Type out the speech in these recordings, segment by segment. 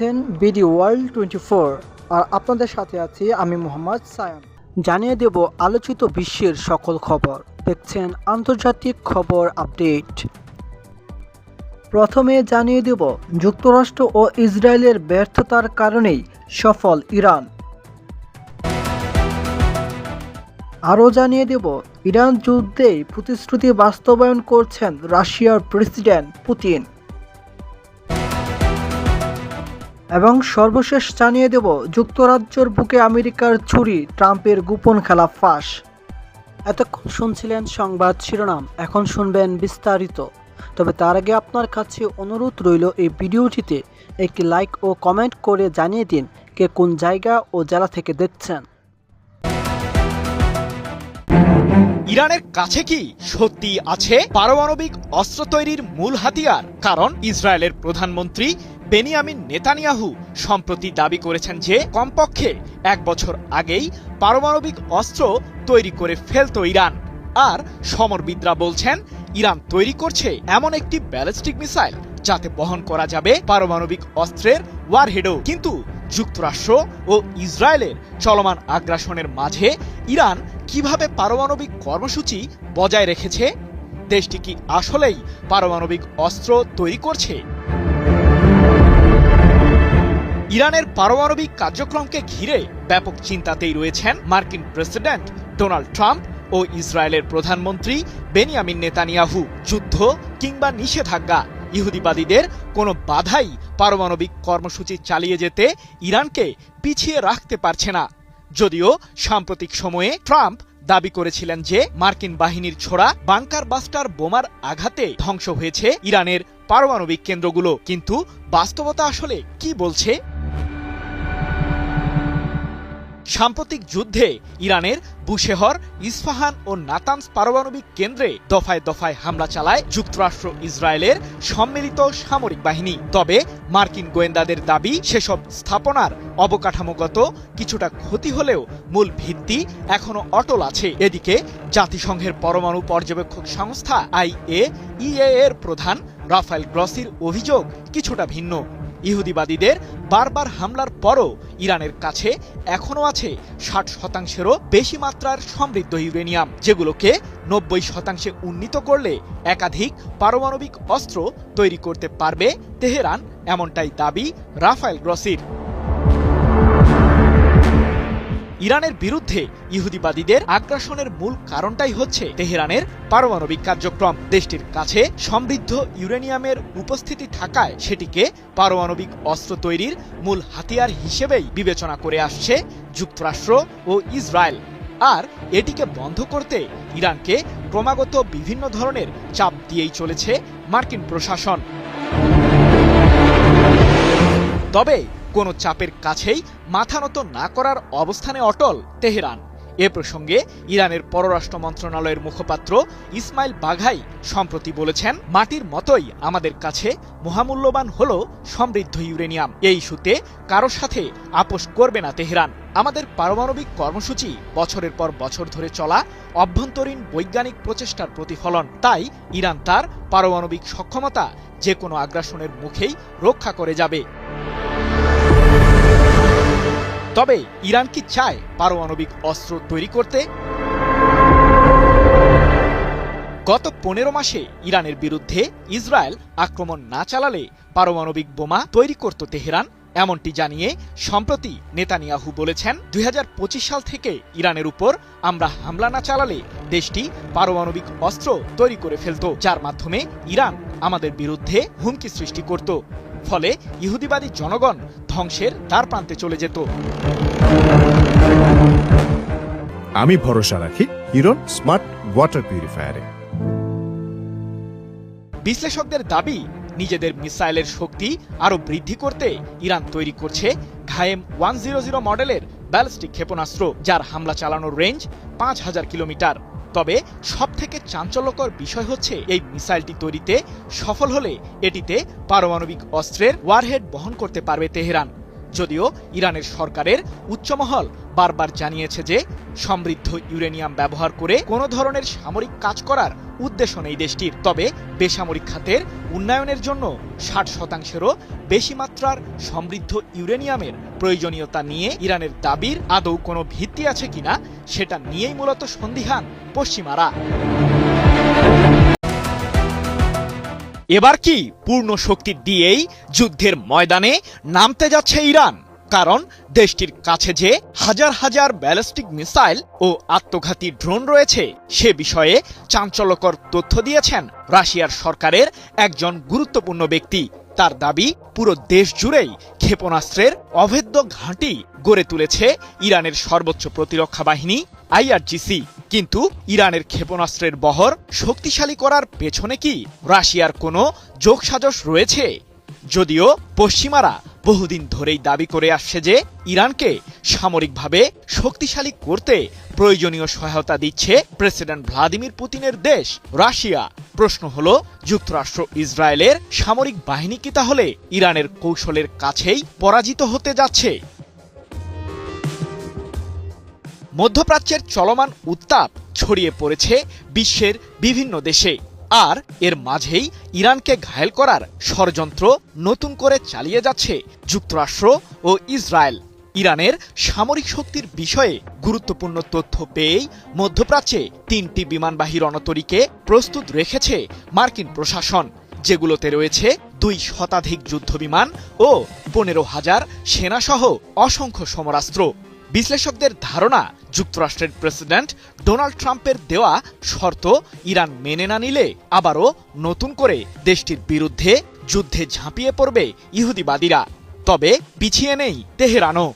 দেখছেন BD world 24 আর আপনাদের সাথে আছি আমি মোহাম্মদ সায়ান। জানিয়ে দেব আলোচিত বিশ্বের সকল খবর। দেখছেন আন্তর্জাতিক খবর আপডেট। প্রথমে জানিয়ে দেব যুক্তরাষ্ট্র ও ইসরায়েলের ব্যর্থতার কারণেই সফল ইরান। আরও জানিয়ে দেব ইরান যুদ্ধে প্রতিশ্রুতি বাস্তবায়ন করছেন রাশিয়ার প্রেসিডেন্ট পুতিন। এবং সর্বশেষ জানিয়ে দেব যুক্তরাজ্যের বুকে আমেরিকার ছুরি, ট্রাম্পের গোপন খেলা ফাঁস। এতক্ষণ শুনছিলেন সংবাদ শিরোনাম, এখন শুনবেন বিস্তারিত। তবে তার আগে আপনার কাছে অনুরোধ রইল এই ভিডিওটিতে একটি লাইক ও কমেন্ট করে জানিয়ে দিন কে কোন জায়গা ও জেলা থেকে দেখছেন। ইরানের কাছে কি সত্যি আছে পারমাণবিক অস্ত্র তৈরির মূল হাতিয়ার? কারণ ইসরায়েলের প্রধানমন্ত্রী বেনিয়ামিন নেতানিয়াহু সম্প্রতি দাবি করেছেন যে কমপক্ষে 1 বছর আগেই পারমাণবিক অস্ত্র তৈরি করে ফেলত ইরান। আর সমরবিদরা বলছেন ইরান তৈরি করছে এমন একটি ব্যালিস্টিক মিসাইল যাতে বহন করা যাবে পারমাণবিক অস্ত্রের ওয়ারহেডও। কিন্তু যুক্তরাষ্ট্র ও ইসরায়েলের চলমান আগ্রাসনের মাঝে ইরান কিভাবে পারমাণবিক কর্মসূচি বজায় রেখেছে? দেশটি কি আসলেই পারমাণবিক অস্ত্র তৈরি করছে? ইরানের পারমাণবিক কার্যক্রমকে ঘিরে ব্যাপক চিন্তাতেই রয়েছেন মার্কিন প্রেসিডেন্ট ডোনাল্ড ট্রাম্প ও ইসরায়েলের প্রধানমন্ত্রী বেনিয়ামিন নেতানিয়াহু। যুদ্ধ কিংবা নিষেধাজ্ঞা, ইহুদিবাদীদের কোনো বাধাই পারমাণবিক কর্মসূচি চালিয়ে যেতে ইরানকে পিছিয়ে রাখতে পারছে না। যদিও সাম্প্রতিক সময়ে ট্রাম্প দাবি করেছিলেন যে মার্কিন বাহিনীর ছোড়া বাংকার বাস্টার বোমার আঘাতে ধ্বংস হয়েছে ইরানের পারমাণবিক কেন্দ্রগুলো। কিন্তু বাস্তবতা আসলে কি বলছে? সাম্প্রতিক যুদ্ধে ইরানের বুশেহর, ইস্পাহান ও নাতানস পারমাণবিক কেন্দ্রে দফায় দফায় হামলা চালায় যুক্তরাষ্ট্র ইসরায়েলের সম্মিলিত সামরিক বাহিনী। তবে মার্কিন গোয়েন্দাদের দাবি সেসব স্থাপনার অবকাঠামোগত কিছুটা ক্ষতি হলেও মূল ভিত্তি এখনো অটল আছে। এদিকে জাতিসংঘের পরমাণু পর্যবেক্ষক সংস্থা IAEA এর প্রধান রাফায়েল গ্রসির অভিযোগ কিছুটা ভিন্ন। ইহুদিবাদীদের বারবার হামলার পরও ইরানের কাছে এখনও আছে 60%-এরও বেশি মাত্রার সমৃদ্ধ ইউরেনিয়াম, যেগুলোকে 90% উন্নীত করলে একাধিক পারমাণবিক অস্ত্র তৈরি করতে পারবে তেহরান, এমনটাই দাবি রাফায়েল গ্রসির। ইরানের বিরুদ্ধে ইহুদিবাদীদের আগ্রাসনের মূল কারণটাই হচ্ছে তেহরানের পারমাণবিক কার্যক্রম। দেশটির কাছে সমৃদ্ধ ইউরেনিয়ামের উপস্থিতি থাকায় সেটিকে পারমাণবিক অস্ত্র তৈরির মূল হাতিয়ার হিসেবেই বিবেচনা করে আসছে যুক্তরাষ্ট্র ও ইসরায়েল। আর এটিকে বন্ধ করতে ইরানকে ক্রমাগত বিভিন্ন ধরনের চাপ দিয়েই চলেছে মার্কিন প্রশাসন। তবে কোনো চাপের কাছেই মাথা নত না করার অবস্থানে অটল তেহরান। এ প্রসঙ্গে ইরানের পররাষ্ট্র মন্ত্রণালয়ের মুখপাত্র ইসমাইল বাঘাই সম্প্রতি বলেছেন, মাটির মতোই আমাদের কাছে মহামূল্যবান হল সমৃদ্ধ ইউরেনিয়াম। এই ইস্যুতে কারোর সাথে আপোষ করবে না তেহরান। আমাদের পারমাণবিক কর্মসূচি বছরের পর বছর ধরে চলা অভ্যন্তরীণ বৈজ্ঞানিক প্রচেষ্টার প্রতিফলন। তাই ইরান তার পারমাণবিক সক্ষমতা যে কোনো আগ্রাসনের মুখেই রক্ষা করে যাবে। তবে ইরান কি চায় পারমাণবিক অস্ত্র তৈরি করতে? গত 15 মাসে ইরানের বিরুদ্ধে ইসরায়েল আক্রমণ না চালালে পারমাণবিক বোমা তৈরি করত তেহরান, এমনটি জানিয়ে সম্প্রতি নেতানিয়াহু বলেছেন 2025 সাল থেকে ইরানের উপর আমরা হামলা না চালালে দেশটি পারমাণবিক অস্ত্র তৈরি করে ফেলত, যার মাধ্যমে ইরান আমাদের বিরুদ্ধে হুমকি সৃষ্টি করত। ফলে ইহুদিবাদী জনগণ ধ্বংসের দ্বার প্রান্তে চলে যেত। আমি ভরসা রাখি ইরান স্মার্ট ওয়াটার পিউরিফায়ারে। বিশ্লেষকদের দাবি, নিজেদের মিসাইলের শক্তি আরও বৃদ্ধি করতে ইরান তৈরি করছে ঘায়েম 100 মডেলের ব্যালিস্টিক ক্ষেপণাস্ত্র, যার হামলা চালানোর রেঞ্জ 5000 কিলোমিটার। তবে সবথেকে চাঞ্চল্যকর বিষয় হচ্ছে এই মিসাইলটি তৈরিতে সফল হলে এটিতে পারমাণবিক অস্ত্রের ওয়ারহেড বহন করতে পারবে তেহরান। যদিও ইরানের সরকারের উচ্চমহল বারবার জানিয়েছে যে সমৃদ্ধ ইউরেনিয়াম ব্যবহার করে কোনো ধরনের সামরিক কাজ করার উদ্দেশ্য নেই দেশটির। তবে বেসামরিক খাতের উন্নয়নের জন্য ৬০%-এরও বেশি মাত্রার সমৃদ্ধ ইউরেনিয়ামের প্রয়োজনীয়তা নিয়ে ইরানের দাবির আদৌ কোনো ভিত্তি আছে কিনা সেটা নিয়েই মূলত সন্দিহান পশ্চিমারা। এবার কি পূর্ণ শক্তি দিয়েই যুদ্ধের ময়দানে নামতে যাচ্ছে ইরান? কারণ দেশটির কাছে যে হাজার হাজার ব্যালিস্টিক মিসাইল ও আত্মঘাতী ড্রোন রয়েছে সে বিষয়ে চাঞ্চল্যকর তথ্য দিয়েছেন রাশিয়ার সরকারের একজন গুরুত্বপূর্ণ ব্যক্তি। তার দাবি, পুরো দেশ জুড়েই ক্ষেপণাস্ত্রের অভেদ্য ঘাঁটি গড়ে তুলেছে ইরানের সর্বোচ্চ প্রতিরক্ষা বাহিনী IRGC। কিন্তু ইরানের ক্ষেপণাস্ত্রের বহর শক্তিশালী করার পেছনে কি রাশিয়ার কোনো যোগসাজশ রয়েছে? যদিও পশ্চিমারা বহুদিন ধরেই দাবি করে আসছে যে ইরানকে সামরিকভাবে শক্তিশালী করতে প্রয়োজনীয় সহায়তা দিচ্ছে প্রেসিডেন্ট ভ্লাদিমির পুতিনের দেশ রাশিয়া। প্রশ্ন হলো, যুক্তরাষ্ট্র ইসরায়েলের সামরিক বাহিনী কি তাহলে ইরানের কৌশলের কাছেই পরাজিত হতে যাচ্ছে? মধ্যপ্রাচ্যের চলমান উত্তাপ ছড়িয়ে পড়েছে বিশ্বের বিভিন্ন দেশে, আর এর মাঝেই ইরানকে ঘায়েল করার ষড়যন্ত্র নতুন করে চালিয়ে যাচ্ছে যুক্তরাষ্ট্র ও ইসরায়েল। ইরানের সামরিক শক্তির বিষয়ে গুরুত্বপূর্ণ তথ্য পেয়েই মধ্যপ্রাচ্যে 3টি বিমানবাহী রণতরীকে প্রস্তুত রেখেছে মার্কিন প্রশাসন, যেগুলোতে রয়েছে 2 শতাধিক যুদ্ধবিমান ও 15,000 সেনাসহ অসংখ্য সমরাস্ত্র। বিশ্লেষকদের ধারণা, যুক্তরাষ্ট্রের প্রেসিডেন্ট ডোনাল্ড ট্রাম্পের দেওয়া শর্ত ইরান মেনে না নিলে আবারও নতুন করে দেশটির বিরুদ্ধে যুদ্ধে ঝাঁপিয়ে পড়বে ইহুদিবাদীরা। তবে পিছিয়ে নেই তেহরানও।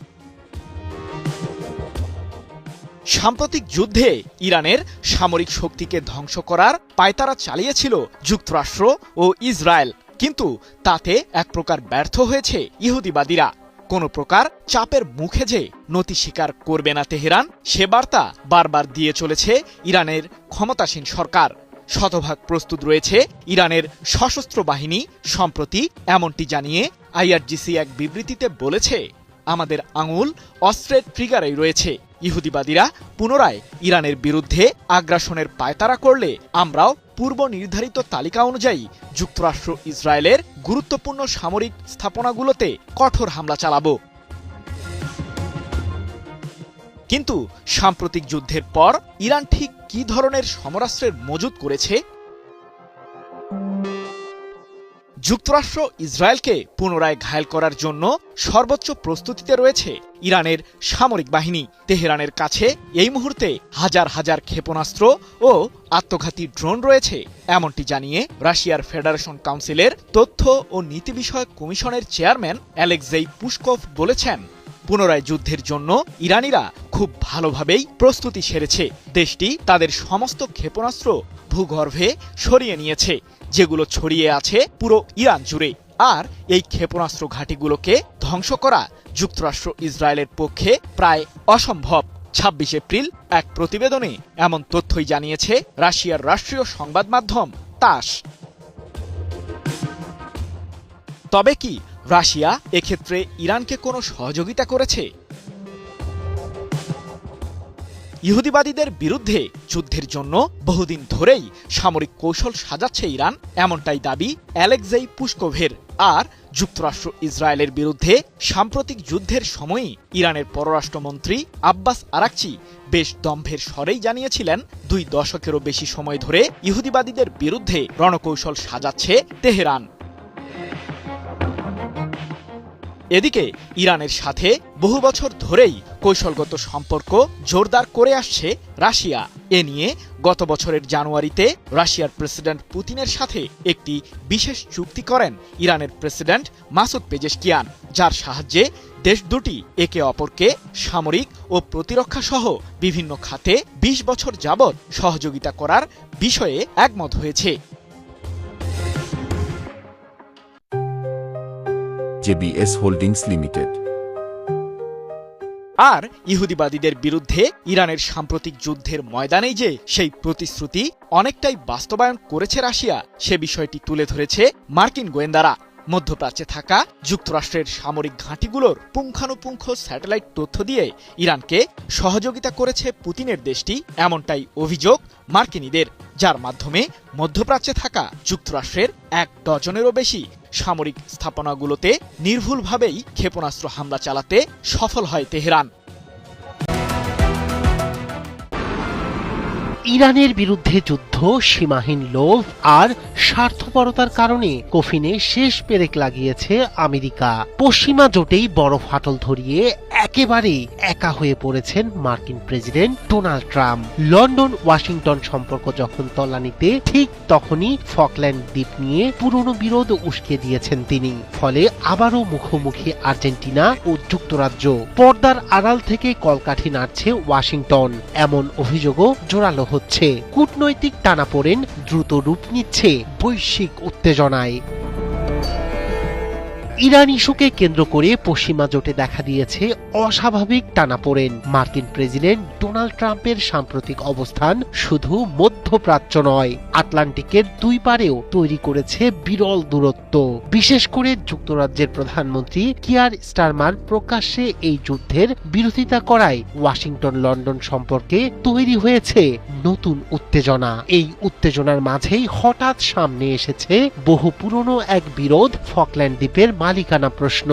সাম্প্রতিক যুদ্ধে ইরানের সামরিক শক্তিকে ধ্বংস করার পায়তারা চালিয়েছিল যুক্তরাষ্ট্র ও ইসরায়েল, কিন্তু তাতে এক প্রকার ব্যর্থ হয়েছে ইহুদিবাদীরা। কোনো প্রকার চাপের মুখে যে নতি স্বীকার করবে না তেহরান, সে বার্তা বারবার দিয়ে চলেছে ইরানের ক্ষমতাসীন সরকার। শতভাগ প্রস্তুত রয়েছে ইরানের সশস্ত্র বাহিনী। সম্প্রতি এমনটি জানিয়ে IRGC এক বিবৃতিতে বলেছে, আমাদের আঙুল অস্ত্রের ট্রিগারেই রয়েছে। ইহুদিবাদীরা পুনরায় ইরানের বিরুদ্ধে আগ্রাসনের পায়তারা করলে আমরাও পূর্ব নির্ধারিত তালিকা অনুযায়ী যুক্তরাষ্ট্র ইসরায়েলের গুরুত্বপূর্ণ সামরিক স্থাপনাগুলোতে কঠোর হামলা চালাবো। কিন্তু সাম্প্রতিক যুদ্ধের পর ইরান ঠিক কী ধরনের সমরাস্ত্রের মজুত করেছে? যুক্তরাষ্ট্র ইসরায়েলকে পুনরায় ঘায়েল করার জন্য সর্বোচ্চ প্রস্তুতিতে রয়েছে ইরানের সামরিক বাহিনী। তেহরানের কাছে এই মুহূর্তে হাজার হাজার ক্ষেপণাস্ত্র ও আত্মঘাতী ড্রোন রয়েছে, এমনটি জানিয়ে রাশিয়ার ফেডারেশন কাউন্সিলের তথ্য ও নীতি বিষয়ক কমিশনের চেয়ারম্যান অ্যালেক্সেই পুশকভ বলেছেন, পুনরায় যুদ্ধের জন্য ইরানিরা খুব ভালোভাবেই প্রস্তুতি সেরেছে। দেশটি তাদের সমস্ত ক্ষেপণাস্ত্র ভূগর্ভে সরিয়ে নিয়েছে, যেগুলো ছড়িয়ে আছে পুরো ইরান জুড়ে। আর এই ক্ষেপণাস্ত্র ঘাঁটিগুলোকে ধ্বংস করা যুক্তরাষ্ট্র ইসরায়েলের পক্ষে প্রায় অসম্ভব। ২৬ এপ্রিল এক প্রতিবেদনে এমন তথ্যই জানিয়েছে রাশিয়ার রাষ্ট্রীয় সংবাদ মাধ্যম তাস। তবে কি রাশিয়া এক্ষেত্রে ইরানকে কোনো সহযোগিতা করেছে? ইহুদিবাদীদের বিরুদ্ধে যুদ্ধের জন্য বহুদিন ধরেই সামরিক কৌশল সাজাচ্ছে ইরান, এমনটাই দাবি অ্যালেক্সেই পুশকভের। আর যুক্তরাষ্ট্র ইসরায়েলের বিরুদ্ধে সাম্প্রতিক যুদ্ধের সময়ই ইরানের পররাষ্ট্রমন্ত্রী আব্বাস আরাকচি বেশ দম্ভের স্বরেই জানিয়েছিলেন, 2 দশকেরও বেশি সময় ধরে ইহুদিবাদীদের বিরুদ্ধে রণকৌশল সাজাচ্ছে তেহরান। এদিকে ইরানের সাথে বহু বছর ধরেই কৌশলগত সম্পর্ক জোরদার করে আসছে রাশিয়া। এ নিয়ে গত বছরের জানুয়ারিতে রাশিয়ার প্রেসিডেন্ট পুতিনের সাথে একটি বিশেষ চুক্তি করেন ইরানের প্রেসিডেন্ট মাসুদ পেজেশকিয়ান, যার সাহায্যে দেশ দুটি একে অপরকে সামরিক ও প্রতিরক্ষা সহ বিভিন্ন খাতে 20 বছর যাবৎ সহযোগিতা করার বিষয়ে একমত হয়েছে। JBS holdings limited. আর ইহুদিবাদীদের বিরুদ্ধে ইরানের সাম্প্রতিক যুদ্ধের ময়দানেই যে সেই প্রতিশ্রুতি অনেকটাই বাস্তবায়ন করেছে রাশিয়া, সে বিষয়টি তুলে ধরেছে মার্কিন গোয়েন্দারা। মধ্যপ্রাচ্যে থাকা যুক্তরাষ্ট্রের সামরিক ঘাঁটিগুলোর পুঙ্খানুপুঙ্খ স্যাটেলাইট তথ্য দিয়ে ইরানকে সহযোগিতা করেছে পুতিনের দেশটি, এমনটাই অভিযোগ মার্কিনীদের, যার মাধ্যমে মধ্যপ্রাচ্যে থাকা যুক্তরাষ্ট্রের 1 ডজনেরও বেশি সামরিক স্থাপনাগুলোতে নির্ভুলভাবেই ক্ষেপণাস্ত্র হামলা চালাতে সফল হয় তেহরান। ইরানের বিরুদ্ধে যুদ্ধ, সীমাহীন লোভ আর স্বার্থপরতার কারণে কফিনে শেষ পেরেক লাগিয়েছে আমেরিকা। পশ্চিমা জোটেই বড় ফাটল ধরিয়ে একেবারে একা হয়ে পড়েছেন মার্কিন president Donald Trump. London Washington সম্পর্ক যখন তলানিতে, ঠিক তখনই ফকল্যান্ড দ্বীপ নিয়ে পুরনো বিরোধ উস্কে দিয়েছেন তিনি। ফলে আবারও মুখোমুখি আর্জেন্টিনা ও যুক্তরাজ্য। পর্দার আড়াল থেকে কলকাঠি নাড়ছে ওয়াশিংটন, এমন অভিযোগও জোরালো হচ্ছে। কূটনৈতিক টানাপোড়েন দ্রুত রূপ নিচ্ছে বৈশ্বিক উত্তেজনায়। ইরান ইস্যুকে কেন্দ্র করে পশ্চিমা জোটে দেখা দিয়েছে অস্বাভাবিক টানাপোড়েন। মার্কিন প্রেসিডেন্ট ডোনাল্ড ট্রাম্পের সাম্প্রতিক অবস্থান শুধু মধ্যপ্রাচ্য নয়, আটলান্টিকের 2 পারেও তৈরি করেছে বিরল দূরত্ব। বিশেষ করে যুক্তরাজ্যের প্রধানমন্ত্রী কিয়ার স্টারমার প্রকাশ্যে এই যুদ্ধের বিরোধিতা করায় ওয়াশিংটন লন্ডন সম্পর্কে তৈরি হয়েছে নতুন উত্তেজনা। এই উত্তেজনার মাঝেই হঠাৎ সামনে এসেছে বহু পুরনো এক বিরোধ, ফকল্যান্ড দ্বীপের মালিকানা প্রশ্ন।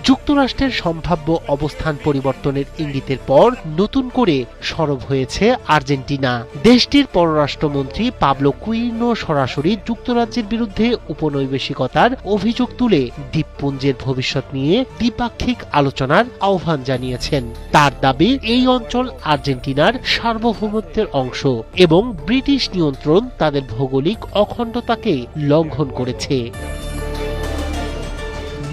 যুক্তরাষ্ট্রের সম্ভাব্য অবস্থান পরিবর্তনের ইঙ্গিতের পর নতুন করে সরব হয়েছে আর্জেন্টিনা। দেশটির পররাষ্ট্রমন্ত্রী পাবলো কুইনো সরাসরি যুক্তরাজ্যের বিরুদ্ধে উপনৈবেশিকতার অভিযোগ তুলে দ্বীপপুঞ্জের ভবিষ্যৎ নিয়ে দ্বিপাক্ষিক আলোচনার আহ্বান জানিয়েছেন। তার দাবি, এই অঞ্চল আর্জেন্টিনার সার্বভৌমত্বের অংশ এবং ব্রিটিশ নিয়ন্ত্রণ তাদের ভৌগোলিক অখণ্ডতাকে লঙ্ঘন করেছে।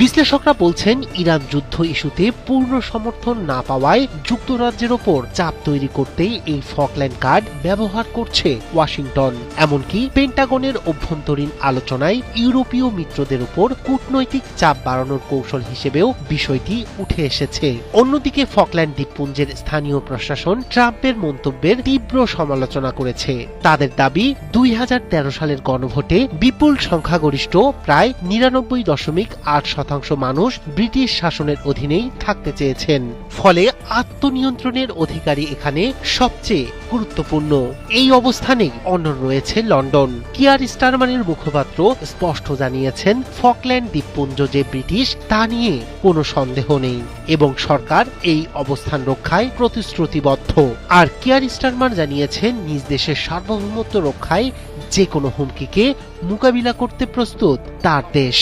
বিশ্লেষকরা বলছেন, ইরান যুদ্ধ ইস্যুতে পূর্ণ সমর্থন না পাওয়ায় যুক্তরাজ্যের ওপর চাপ তৈরি করতেই এই ফকল্যান্ড কার্ড ব্যবহার করছে ওয়াশিংটন। এমনকি পেন্টাগনের অভ্যন্তরীণ আলোচনায় ইউরোপীয় মিত্রদের উপর কূটনৈতিক চাপ বাড়ানোর কৌশল হিসেবেও বিষয়টি উঠে এসেছে। অন্যদিকে ফকল্যান্ড দ্বীপপুঞ্জের স্থানীয় প্রশাসন ট্রাম্পের মন্তব্যের তীব্র সমালোচনা করেছে। তাদের দাবি, 2013 সালের গণভোটে বিপুল সংখ্যাগরিষ্ঠ প্রায় 99.8% মানুষ ব্রিটিশ শাসনের অধীনেই থাকতে চেয়েছেন। ফলে আত্মনিয়ন্ত্রণের অধিকারী এখানে সবচেয়ে গুরুত্বপূর্ণ। এই অবস্থানেই অনড় রয়েছে লন্ডন। কিয়ার স্টারমারের মুখপাত্র স্পষ্ট জানিয়েছেন, ফকল্যান্ড দ্বীপপুঞ্জ যে ব্রিটিশ তা নিয়ে কোনো সন্দেহ নেই এবং সরকার এই অবস্থান রক্ষায় প্রতিশ্রুতিবদ্ধ। আর কিয়ার স্টারমার জানিয়েছেন, নিজ দেশের সার্বভৌমত্ব রক্ষায় যে কোনো হুমকিকে মোকাবিলা করতে প্রস্তুত তার দেশ।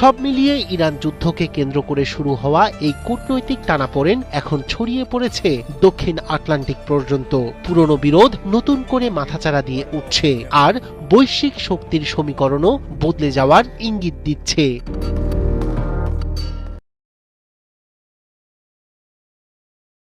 সব মিলিয়ে ইরান যুদ্ধকে কেন্দ্র করে শুরু হওয়া এই কূটনৈতিক টানাপোড়েন এখন ছড়িয়ে পড়েছে দক্ষিণ আটলান্টিক পর্যন্ত। পুরনো বিরোধ নতুন করে মাথাচাড়া দিয়ে উঠছে আর বৈশ্বিক শক্তির সমীকরণও বদলে যাওয়ার ইঙ্গিত দিচ্ছে।